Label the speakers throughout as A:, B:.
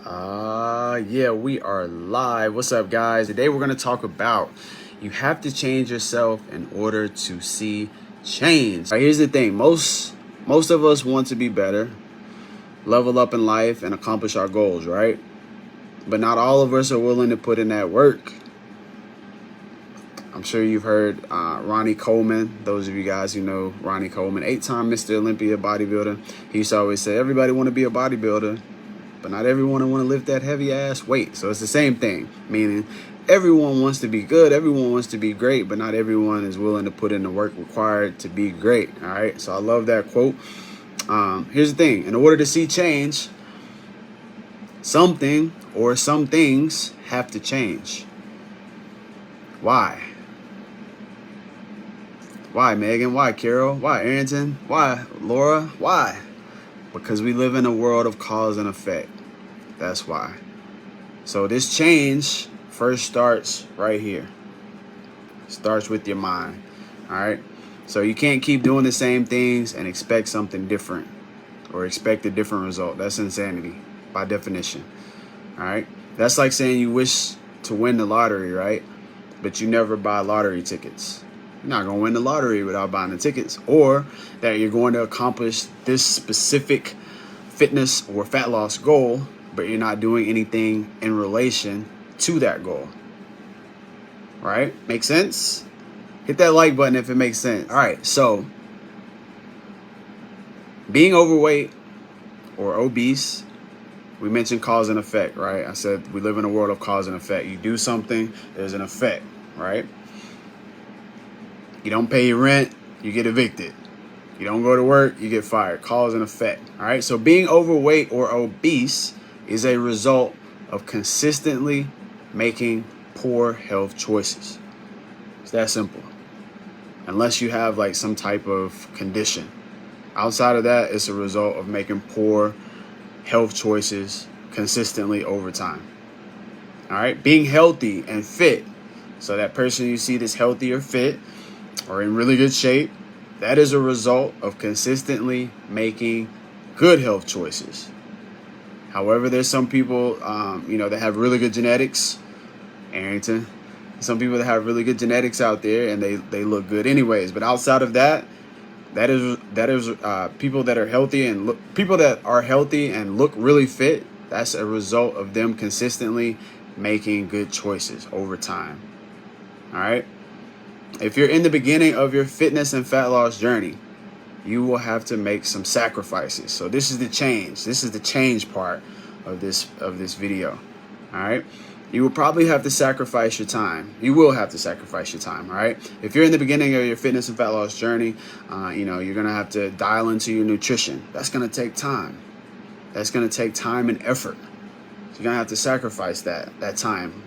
A: Yeah, we are live. What's up, guys? Today we're going to talk about you have to change yourself in order to see change. All right, here's the thing. Most of us want to be better, level up in life, and accomplish our goals, right? But not all of us are willing to put in that work. I'm sure you've heard Ronnie Coleman. Those of you guys who know Ronnie Coleman, 8-time Mr. Olympia bodybuilder. He used to always say, everybody want to be a bodybuilder, but not everyone want to lift that heavy ass weight. So it's the same thing, meaning everyone wants to be good, everyone wants to be great, but not everyone is willing to put in the work required to be great. All right, so I love that quote. Here's the thing: in order to see change, something or some things have to change. Why? Why, Megan? Why, Carol? Why, Arrington? Why, Laura? Why? Because we live in a world of cause and effect. That's why. So this change first starts right here. Starts with your mind. All right. So you can't keep doing the same things and expect something different or expect a different result. That's insanity by definition. All right. That's like saying you wish to win the lottery, right? But you never buy lottery tickets. You're not going to win the lottery without buying the tickets, or that you're going to accomplish this specific fitness or fat loss goal, but you're not doing anything in relation to that goal. Right? Make sense? Hit that like button if it makes sense. All right, so being overweight or obese, we mentioned cause and effect, right? I said we live in a world of cause and effect. You do something, there's an effect, right? You don't pay your rent, you get evicted. You don't go to work, you get fired. Cause and effect. All right. So being overweight or obese is a result of consistently making poor health choices. It's that simple. Unless you have like some type of condition. Outside of that, it's a result of making poor health choices consistently over time. All right. Being healthy and fit. So that person you see that's healthy or fit or in really good shape, that is a result of consistently making good health choices. However, there's some people, that have really good genetics, Arrington. Some people that have really good genetics out there, and they look good anyways. But outside of that, that is people that are healthy and look really fit. That's a result of them consistently making good choices over time. All right. If you're in the beginning of your fitness and fat loss journey, you will have to make some sacrifices. So this is the change. This is the change part of this video. All right. You will probably have to sacrifice your time. You will have to sacrifice your time. All right. If you're in the beginning of your fitness and fat loss journey, you're going to have to dial into your nutrition. That's going to take time. That's going to take time and effort. So you're going to have to sacrifice that time.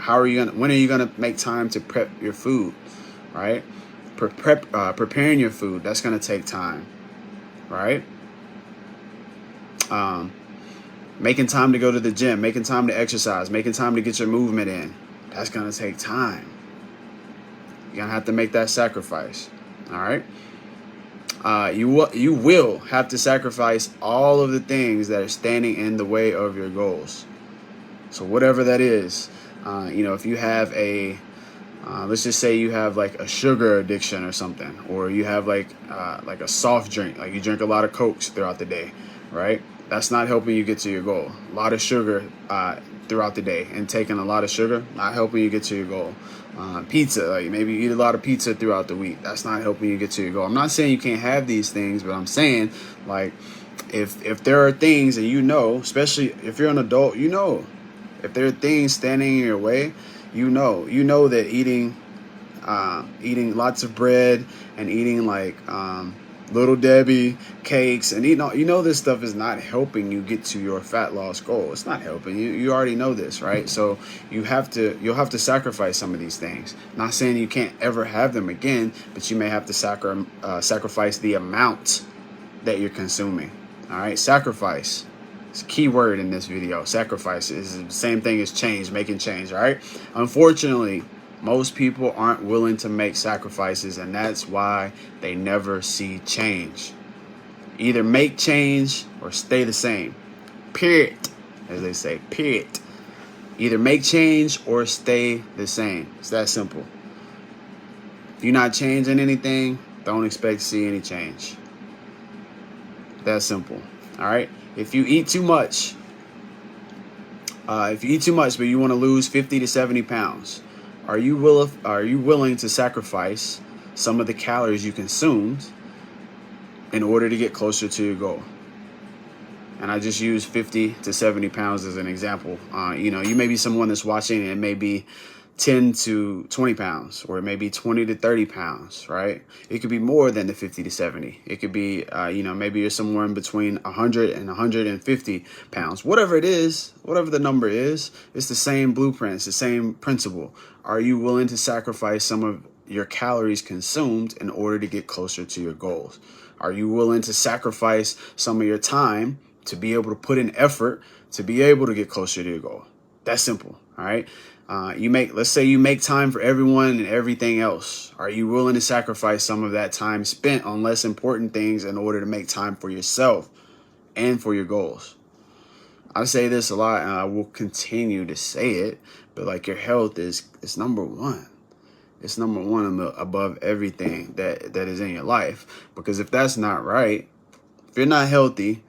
A: When are you going to make time to prep your food? Right? Preparing your food, that's going to take time. Right? Making time to go to the gym, making time to exercise, making time to get your movement in, that's going to take time. You're going to have to make that sacrifice. All right? You will have to sacrifice all of the things that are standing in the way of your goals. So whatever that is, if you have let's just say you have like a sugar addiction or something, or you have like a soft drink, like you drink a lot of Cokes throughout the day, right? That's not helping you get to your goal. A lot of sugar throughout the day and taking a lot of sugar, not helping you get to your goal. Pizza, like maybe you eat a lot of pizza throughout the week. That's not helping you get to your goal. I'm not saying you can't have these things, but I'm saying like if there are things that especially if you're an adult, if there are things standing in your way, you know that eating lots of bread and eating like Little Debbie cakes and this stuff is not helping you get to your fat loss goal. It's not helping you. You already know this, right? So you'll have to sacrifice some of these things. Not saying you can't ever have them again, but you may have to sacrifice the amount that you're consuming. All right, sacrifice. It's a key word in this video. Sacrifice is the same thing as change, making change, right? Unfortunately, most people aren't willing to make sacrifices, and that's why they never see change. Either make change or stay the same. Period. as they say, period. Either make change or stay the same. It's that simple. If you're not changing anything, don't expect to see any change. That simple. All right. If you eat too much, but you want to lose 50 to 70 pounds, are you willing to sacrifice some of the calories you consumed in order to get closer to your goal? And I just use 50 to 70 pounds as an example. You may be someone that's watching and it may be 10 to 20 pounds, or it may be 20 to 30 pounds, right? It could be more than the 50 to 70. It could be, maybe you're somewhere in between 100 and 150 pounds. Whatever it is, whatever the number is, it's the same blueprint, it's the same principle. Are you willing to sacrifice some of your calories consumed in order to get closer to your goals? Are you willing to sacrifice some of your time to be able to put in effort to be able to get closer to your goal? That's simple, all right? Let's say you make time for everyone and everything else. Are you willing to sacrifice some of that time spent on less important things in order to make time for yourself and for your goals? I say this a lot and I will continue to say it, but like, your health is number one. It's number one above everything that is in your life. Because if that's not right, if you're not healthy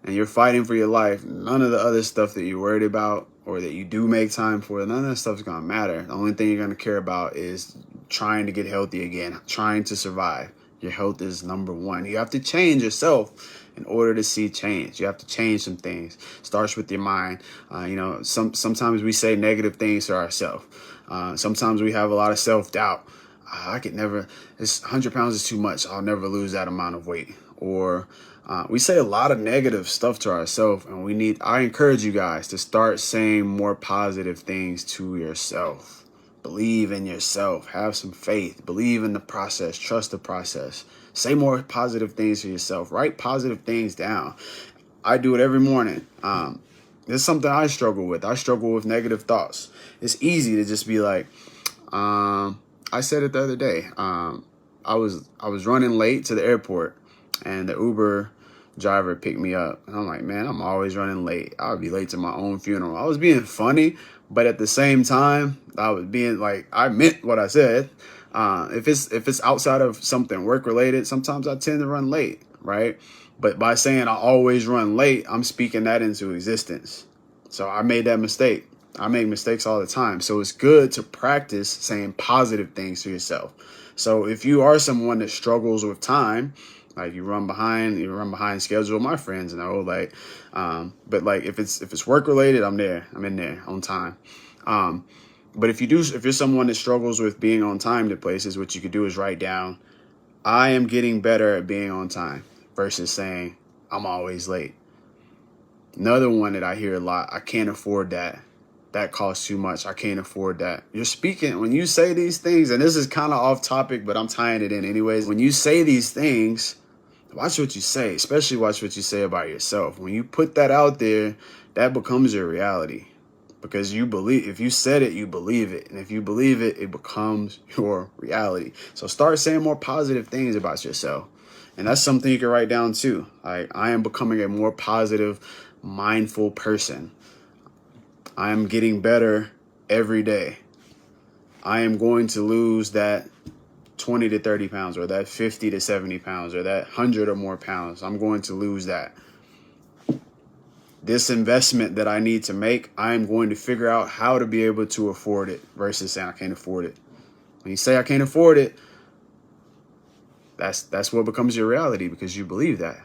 A: and you're fighting for your life, none of the other stuff that you're worried about or that you do make time for, none of that stuff's gonna matter. The only thing you're gonna care about is trying to get healthy again, trying to survive. Your health is number one. You have to change yourself in order to see change. You have to change some things. Starts with your mind. Sometimes we say negative things to ourselves. Sometimes we have a lot of self-doubt. I could never, 100 pounds is too much. I'll never lose that amount of weight. Or we say a lot of negative stuff to ourselves, and I encourage you guys to start saying more positive things to yourself. Believe in yourself. Have some faith. Believe in the process. Trust the process. Say more positive things to yourself. Write positive things down. I do it every morning. It's something I struggle with. I struggle with negative thoughts. It's easy to just be like, I said it the other day. I was running late to the airport, and the Uber driver picked me up. And I'm like, man, I'm always running late. I would be late to my own funeral. I was being funny, but at the same time, I was being like, I meant what I said. If it's outside of something work related, sometimes I tend to run late, right? But by saying I always run late, I'm speaking that into existence. So I made that mistake. I make mistakes all the time. So it's good to practice saying positive things to yourself. So if you are someone that struggles with time, like you run behind schedule, my friends know, but like if it's work related, I'm in there on time. But if you're someone that struggles with being on time to places, what you could do is write down, I am getting better at being on time, versus saying I'm always late. Another one that I hear a lot, I can't afford that. That costs too much. I can't afford that. You're speaking, when you say these things, and this is kind of off topic, but I'm tying it in anyways. When you say these things, watch what you say, especially watch what you say about yourself. When you put that out there, that becomes your reality. Because if you said it, you believe it. And if you believe it, it becomes your reality. So start saying more positive things about yourself. And that's something you can write down too. I am becoming a more positive, mindful person. I am getting better every day. I am going to lose that 20 to 30 pounds, or that 50 to 70 pounds, or that 100 or more pounds. I'm going to lose that. This investment that I need to make, I'm going to figure out how to be able to afford it, versus saying I can't afford it. When you say I can't afford it, that's what becomes your reality, because you believe that.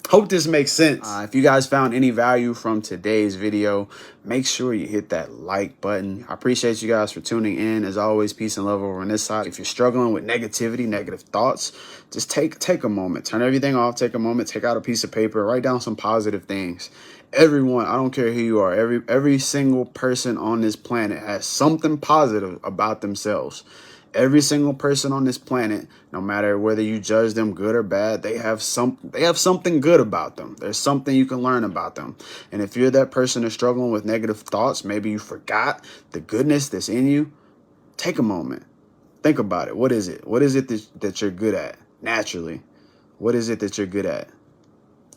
A: Hope this makes sense. If you guys found any value from today's video, make sure you hit that like button. I appreciate you guys for tuning in. As always, peace and love over on this side. If you're struggling with negativity, negative thoughts, just take a moment. Turn everything off. Take a moment. Take out a piece of paper. Write down some positive things. Everyone, I don't care who you are, every single person on this planet has something positive about themselves. Every single person on this planet, no matter whether you judge them good or bad, they have something good about them. There's something you can learn about them. And if you're that person that's struggling with negative thoughts, maybe you forgot the goodness that's in you, take a moment. Think about it. What is it? What is it that you're good at naturally? What is it that you're good at?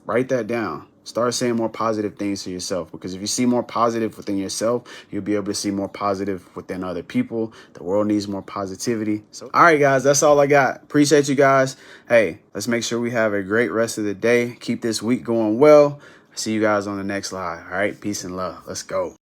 A: Write that down. Start saying more positive things to yourself, because if you see more positive within yourself, you'll be able to see more positive within other people. The world needs more positivity. So, all right, guys, that's all I got. Appreciate you guys. Hey, let's make sure we have a great rest of the day. Keep this week going well. See you guys on the next live. All right, peace and love. Let's go.